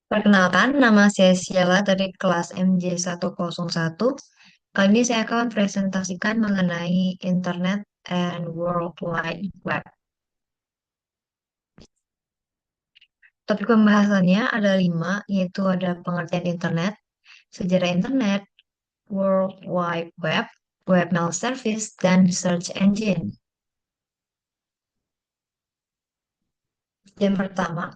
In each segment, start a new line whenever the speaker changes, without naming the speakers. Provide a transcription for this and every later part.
Perkenalkan, nama saya Sheila dari kelas MJ101. Kali ini saya akan presentasikan mengenai Internet and World Wide Web. Topik pembahasannya ada 5, yaitu ada pengertian Internet, sejarah Internet, World Wide Web, Webmail Service, dan Search Engine. Yang pertama,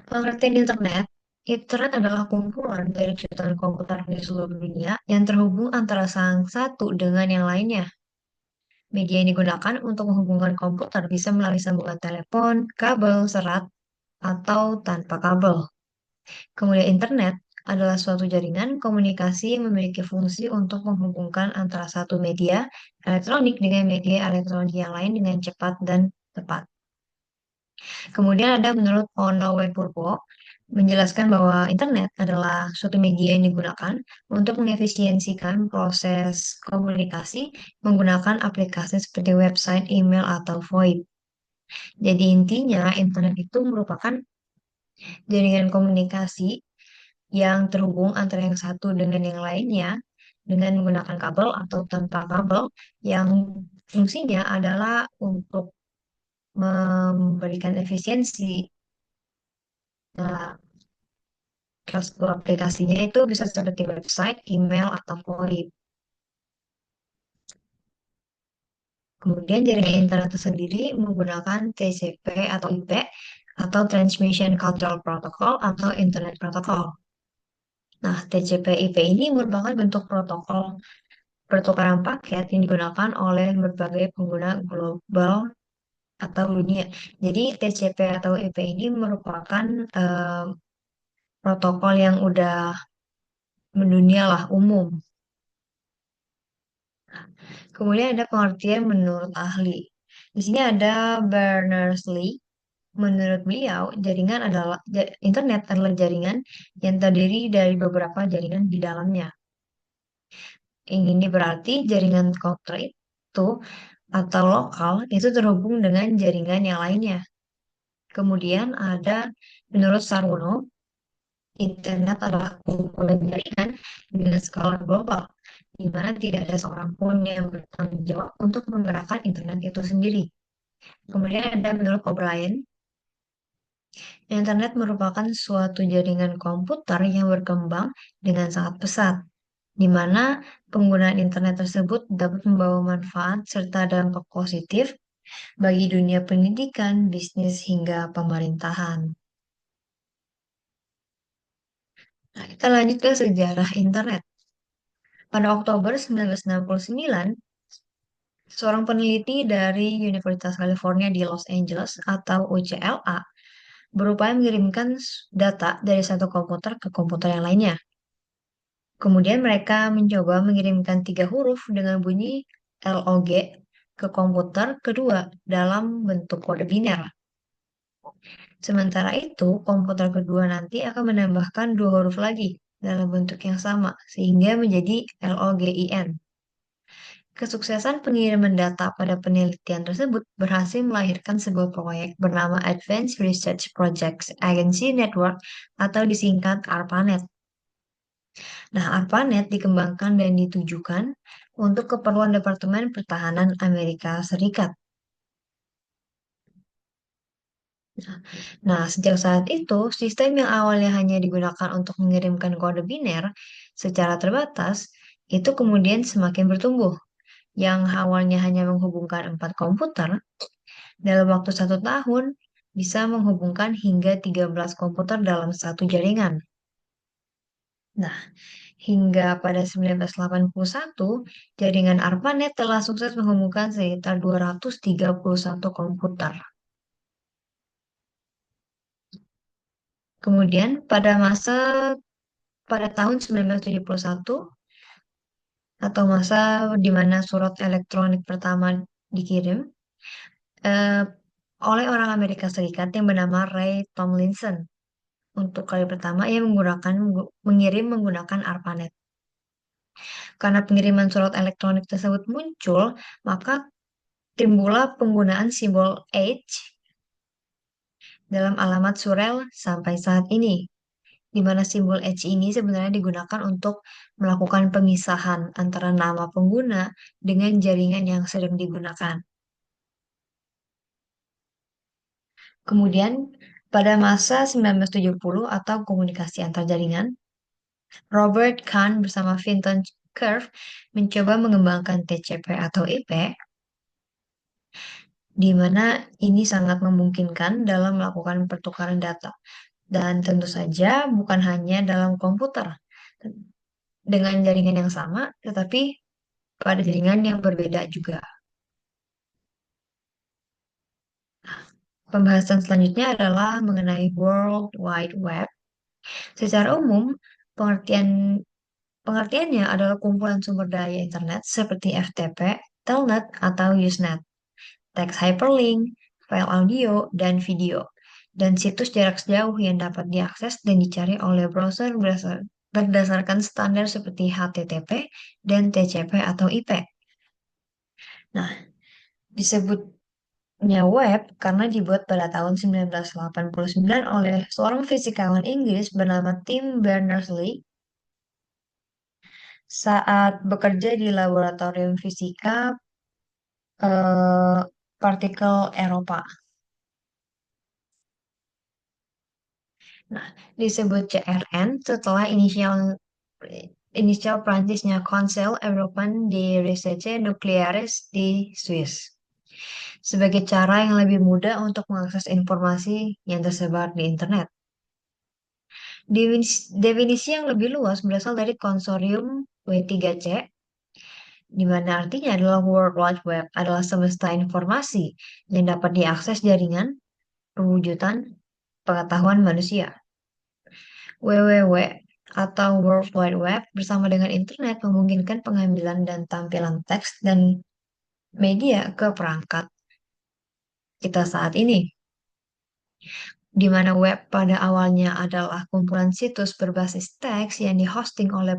pengertian Internet. Internet adalah kumpulan dari jutaan komputer di seluruh dunia yang terhubung antara sang satu dengan yang lainnya. Media yang digunakan untuk menghubungkan komputer bisa melalui sambungan telepon, kabel, serat, atau tanpa kabel. Kemudian internet adalah suatu jaringan komunikasi yang memiliki fungsi untuk menghubungkan antara satu media elektronik dengan media elektronik yang lain dengan cepat dan tepat. Kemudian ada menurut Ono Purwo menjelaskan bahwa internet adalah suatu media yang digunakan untuk mengefisiensikan proses komunikasi menggunakan aplikasi seperti website, email, atau VoIP. Jadi intinya internet itu merupakan jaringan komunikasi yang terhubung antara yang satu dengan yang lainnya dengan menggunakan kabel atau tanpa kabel yang fungsinya adalah untuk memberikan efisiensi. Nah, kelas aplikasinya itu bisa seperti website, email, atau VoIP. Kemudian jaringan internet itu sendiri menggunakan TCP atau IP atau Transmission Control Protocol atau Internet Protocol. Nah, TCP/IP ini merupakan bentuk protokol pertukaran paket yang digunakan oleh berbagai pengguna global atau dunia. Jadi TCP atau IP ini merupakan eh, protokol yang udah mendunia lah umum. Kemudian ada pengertian menurut ahli. Di sini ada Berners-Lee. Menurut beliau, internet adalah jaringan yang terdiri dari beberapa jaringan di dalamnya. Ini berarti jaringan komputer itu atau lokal itu terhubung dengan jaringan yang lainnya. Kemudian ada menurut Sarwono, internet adalah kumpulan jaringan dengan skala global, di mana tidak ada seorang pun yang bertanggung jawab untuk menggerakkan internet itu sendiri. Kemudian ada menurut O'Brien, internet merupakan suatu jaringan komputer yang berkembang dengan sangat pesat, di mana penggunaan internet tersebut dapat membawa manfaat serta dampak positif bagi dunia pendidikan, bisnis, hingga pemerintahan. Nah, kita lanjut ke sejarah internet. Pada Oktober 1969, seorang peneliti dari Universitas California di Los Angeles atau UCLA berupaya mengirimkan data dari satu komputer ke komputer yang lainnya. Kemudian mereka mencoba mengirimkan 3 huruf dengan bunyi LOG ke komputer kedua dalam bentuk kode biner. Sementara itu, komputer kedua nanti akan menambahkan 2 huruf lagi dalam bentuk yang sama, sehingga menjadi LOGIN. Kesuksesan pengiriman data pada penelitian tersebut berhasil melahirkan sebuah proyek bernama Advanced Research Projects Agency Network atau disingkat ARPANET. Nah, ARPANET dikembangkan dan ditujukan untuk keperluan Departemen Pertahanan Amerika Serikat. Nah, sejak saat itu, sistem yang awalnya hanya digunakan untuk mengirimkan kode biner secara terbatas, itu kemudian semakin bertumbuh. Yang awalnya hanya menghubungkan 4 komputer, dalam waktu 1 tahun bisa menghubungkan hingga 13 komputer dalam satu jaringan. Nah, hingga pada 1981, jaringan ARPANET telah sukses menghubungkan sekitar 231 komputer. Kemudian pada tahun 1971 atau masa di mana surat elektronik pertama dikirim eh, oleh orang Amerika Serikat yang bernama Ray Tomlinson. Untuk kali pertama ia mengirim menggunakan ARPANET. Karena pengiriman surat elektronik tersebut muncul, maka timbullah penggunaan simbol H dalam alamat surel sampai saat ini. di mana simbol H ini sebenarnya digunakan untuk melakukan pemisahan antara nama pengguna dengan jaringan yang sedang digunakan. Kemudian, pada masa 1970 atau komunikasi antar jaringan, Robert Kahn bersama Vinton Cerf mencoba mengembangkan TCP atau IP, di mana ini sangat memungkinkan dalam melakukan pertukaran data. Dan tentu saja bukan hanya dalam komputer dengan jaringan yang sama, tetapi pada jaringan yang berbeda juga. Pembahasan selanjutnya adalah mengenai World Wide Web. Secara umum, pengertian pengertiannya adalah kumpulan sumber daya internet seperti FTP, Telnet, atau Usenet, teks hyperlink, file audio, dan video, dan situs jarak jauh yang dapat diakses dan dicari oleh browser berdasarkan standar seperti HTTP dan TCP atau IP. Nah, disebutnya web karena dibuat pada tahun 1989 oleh seorang fisikawan Inggris bernama Tim Berners-Lee saat bekerja di laboratorium fisika eh, partikel Eropa. Nah, disebut CRN setelah inisial Prancisnya Conseil Européen de Recherche Nucléaire di Swiss, sebagai cara yang lebih mudah untuk mengakses informasi yang tersebar di internet. Definisi yang lebih luas berasal dari konsorsium W3C, di mana artinya adalah World Wide Web adalah semesta informasi yang dapat diakses jaringan perwujudan pengetahuan manusia. WWW atau World Wide Web bersama dengan internet memungkinkan pengambilan dan tampilan teks dan media ke perangkat kita saat ini, di mana web pada awalnya adalah kumpulan situs berbasis teks yang dihosting oleh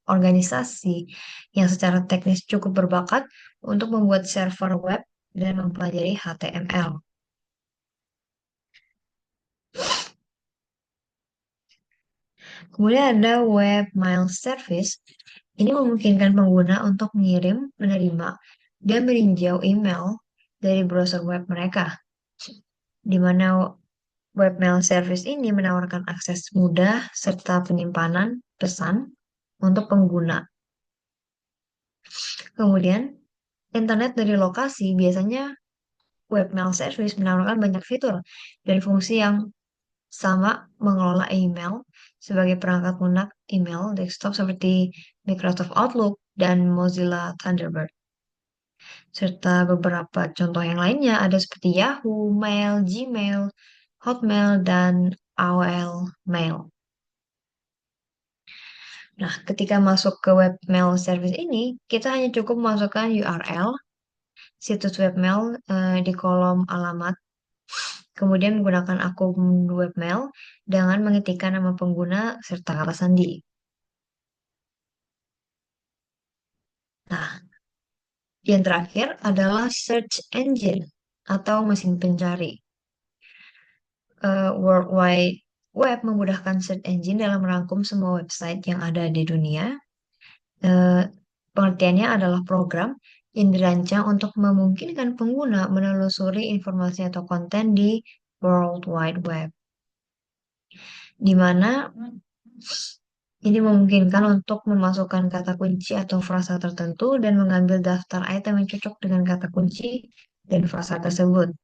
organisasi yang secara teknis cukup berbakat untuk membuat server web dan mempelajari HTML. Kemudian ada Webmail Service. Ini memungkinkan pengguna untuk mengirim, menerima, dan meninjau email dari browser web mereka, di mana webmail service ini menawarkan akses mudah serta penyimpanan pesan untuk pengguna. Kemudian, internet dari lokasi biasanya webmail service menawarkan banyak fitur dan fungsi yang sama mengelola email sebagai perangkat lunak email desktop seperti Microsoft Outlook dan Mozilla Thunderbird. Serta beberapa contoh yang lainnya ada seperti Yahoo, Mail, Gmail, Hotmail, dan AOL Mail. Nah, ketika masuk ke webmail service ini, kita hanya cukup memasukkan URL situs webmail di kolom alamat, kemudian menggunakan akun webmail dengan mengetikkan nama pengguna serta kata sandi. Nah, yang terakhir adalah search engine atau mesin pencari. World Wide Web memudahkan search engine dalam merangkum semua website yang ada di dunia. Eh, Pengertiannya adalah program yang dirancang untuk memungkinkan pengguna menelusuri informasi atau konten di World Wide Web, di mana ini memungkinkan untuk memasukkan kata kunci atau frasa tertentu dan mengambil daftar item yang cocok dengan kata kunci dan frasa tersebut.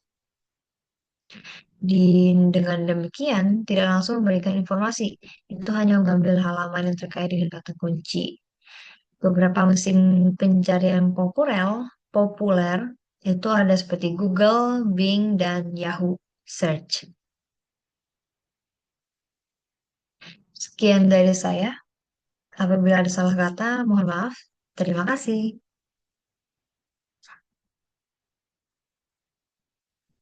Dengan demikian, tidak langsung memberikan informasi. Itu hanya mengambil halaman yang terkait dengan kata kunci. Beberapa mesin pencarian populer itu ada seperti Google, Bing, dan Yahoo Search. Sekian dari saya. Apabila ada salah kata, mohon maaf. Terima kasih.